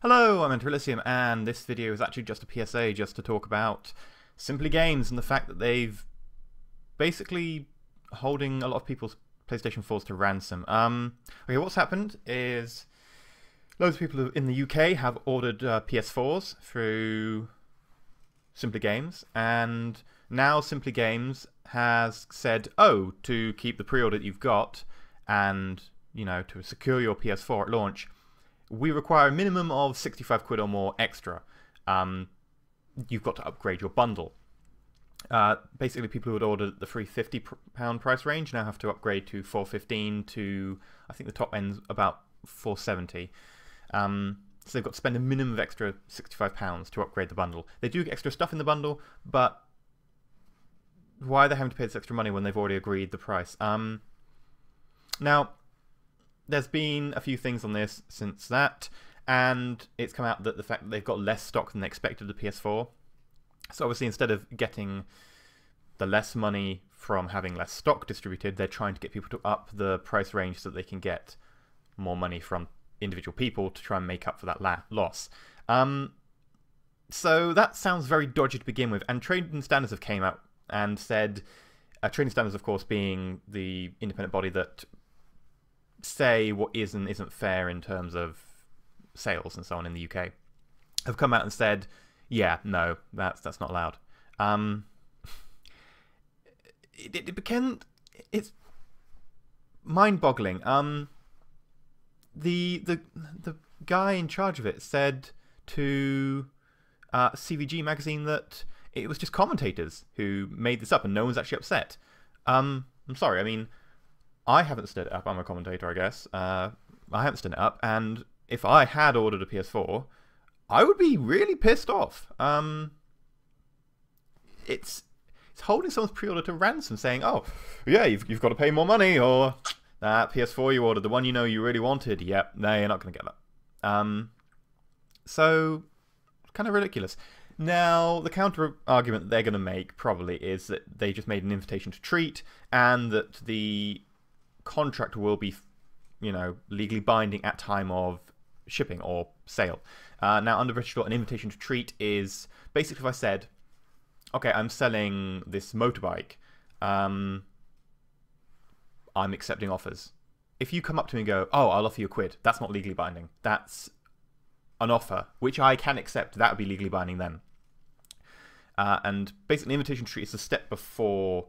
Hello, I'm EnterElysium, and this video is actually just a PSA just to talk about SimplyGames and the fact that they've basically holding a lot of people's PlayStation 4s to ransom. Okay, what's happened is loads of people in the UK have ordered PS4s through SimplyGames, and now SimplyGames has said, oh, to keep the pre-order that you've got and, you know, to secure your PS4 at launch, we require a minimum of 65 quid or more extra. You've got to upgrade your bundle. Basically, people who had ordered the £350 price range now have to upgrade to £415 to, I think the top end's about £470. So they've got to spend a minimum of extra £65 to upgrade the bundle. They do get extra stuff in the bundle, but why are they having to pay this extra money when they've already agreed the price? Now, there's been a few things on this since that, and it's come out that the fact that they've got less stock than they expected of the PS4. So obviously, instead of getting the less money from having less stock distributed, they're trying to get people to up the price range so that they can get more money from individual people to try and make up for that loss. So that sounds very dodgy to begin with, and Trading Standards have came out and said, Trading Standards, of course, being the independent body that say what is and isn't fair in terms of sales and so on in the UK, have come out and said, yeah, no, that's not allowed. It's mind-boggling. The guy in charge of it said to CVG magazine that it was just commentators who made this up and no one's actually upset. I'm sorry, I mean, I haven't stood it up. I'm a commentator, I guess. I haven't stood it up, and if I had ordered a PS4, I would be really pissed off. It's holding someone's pre-order to ransom, saying, "Oh, yeah, you've got to pay more money," or that PS4 you ordered, the one you know you really wanted. Yep, no, you're not going to get that. So kind of ridiculous. Now, the counter argument that they're going to make probably is that they just made an invitation to treat, and that the contract will be, you know, legally binding at time of shipping or sale. Now, under British law, an invitation to treat is basically if I said, okay, I'm selling this motorbike, I'm accepting offers. If you come up to me and go, oh, I'll offer you £1, that's not legally binding. That's an offer, which I can accept. That would be legally binding then. And basically, an invitation to treat is the step before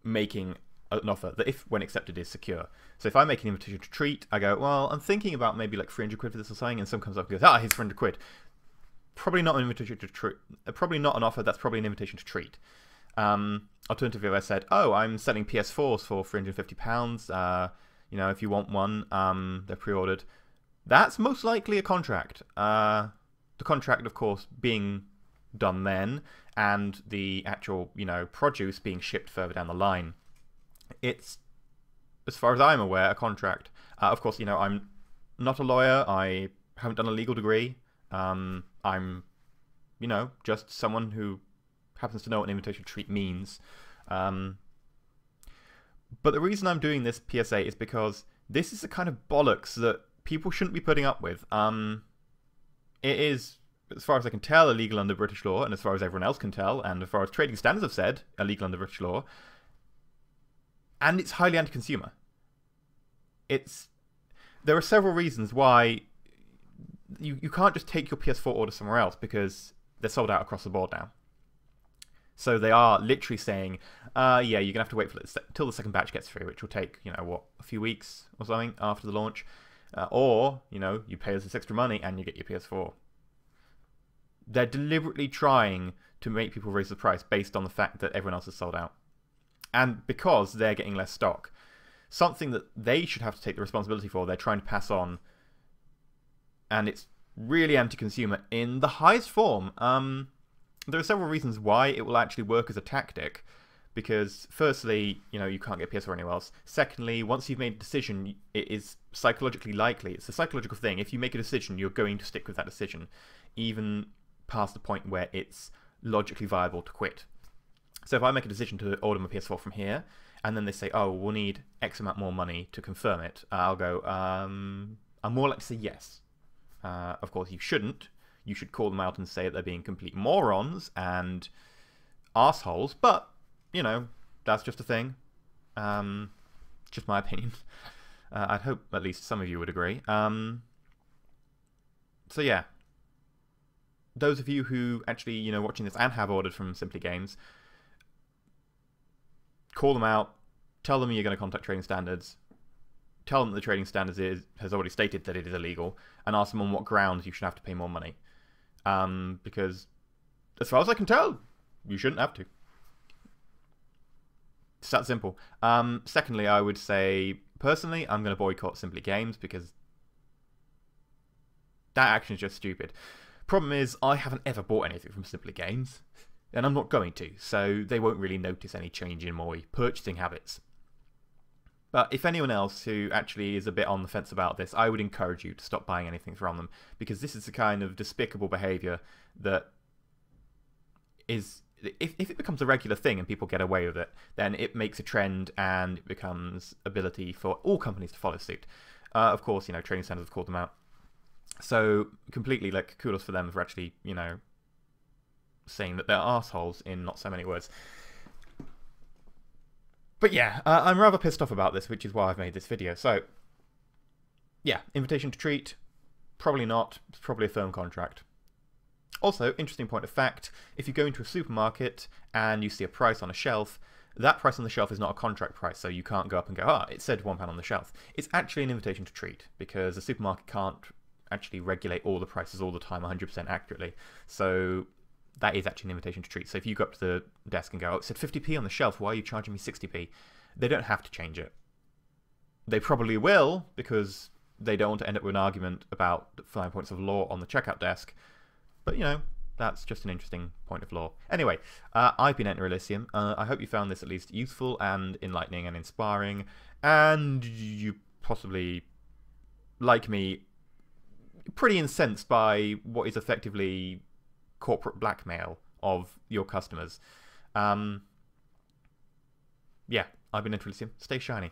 making an offer that, if when accepted, is secure. So if I make an invitation to treat, I go, well, I'm thinking about maybe like £300 for this or something, and someone comes up and goes, here's £300. Probably not an invitation to treat. Probably not an offer. That's probably an invitation to treat. Alternatively, if I said, oh, I'm selling PS4s for £350. You know, if you want one, they're pre-ordered. That's most likely a contract. The contract, of course, being done then, and the actual, you know, produce being shipped further down the line. It's, as far as I'm aware, a contract. Of course, you know, I'm not a lawyer. I haven't done a legal degree. I'm, you know, just someone who happens to know what an invitation to treat means. But the reason I'm doing this PSA is because this is the kind of bollocks that people shouldn't be putting up with. It is, as far as I can tell, illegal under British law, and as far as everyone else can tell, and as far as Trading Standards have said, illegal under British law. And it's highly anti-consumer. There are several reasons why you can't just take your PS4 order somewhere else, because they're sold out across the board now. So they are literally saying, yeah, you're going to have to wait till the second batch gets through, which will take, you know, what, a few weeks or something after the launch. Or, you know, you pay us this extra money and you get your PS4. They're deliberately trying to make people raise the price based on the fact that everyone else is sold out. And because they're getting less stock. Something that they should have to take the responsibility for, they're trying to pass on. And it's really anti-consumer in the highest form. There are several reasons why it will actually work as a tactic. Because, firstly, you know, you can't get PS4 anywhere else. Secondly, once you've made a decision, it is psychologically likely. It's a psychological thing. If you make a decision, you're going to stick with that decision. Even past the point where it's logically viable to quit. So if I make a decision to order my PS4 from here, and then they say, oh, we'll need X amount more money to confirm it, I'll go, I'm more likely to say yes. Of course, you shouldn't. You should call them out and say that they're being complete morons and assholes. But, you know, that's just a thing. Just my opinion. I'd hope at least some of you would agree. So yeah. Those of you who actually, you know, watching this and have ordered from SimplyGames, call them out. Tell them you're going to contact trading standards. Tell them that the trading standards has already stated that it is illegal, and ask them on what grounds you should have to pay more money. Because, as far as I can tell, you shouldn't have to. It's that simple. Secondly, I would say, personally, I'm going to boycott SimplyGames because that action is just stupid. Problem is, I haven't ever bought anything from SimplyGames, and I'm not going to, so they won't really notice any change in my purchasing habits. But if anyone else who actually is a bit on the fence about this, I would encourage you to stop buying anything from them, because this is the kind of despicable behaviour that is... If it becomes a regular thing and people get away with it, then it makes a trend and it becomes ability for all companies to follow suit. Of course, you know, trading standards have called them out. So, completely, like, kudos for them for actually, you know, saying that they're assholes in not so many words. But yeah, I'm rather pissed off about this, which is why I've made this video. So, yeah, invitation to treat, probably not. It's probably a firm contract. Also, interesting point of fact, if you go into a supermarket and you see a price on a shelf, that price on the shelf is not a contract price, so you can't go up and go, ah, it said £1 on the shelf. It's actually an invitation to treat, because the supermarket can't actually regulate all the prices all the time 100% accurately. So that is actually an invitation to treat. So if you go up to the desk and go, oh, it said 50p on the shelf, why are you charging me 60p? They don't have to change it. They probably will, because they don't want to end up with an argument about 5 points of law on the checkout desk. But, you know, that's just an interesting point of law. Anyway, I've been EnterElysium. I hope you found this at least useful and enlightening and inspiring. And you possibly, like me, pretty incensed by what is effectively corporate blackmail of your customers. Yeah, I've been EnterElysium. Stay shiny.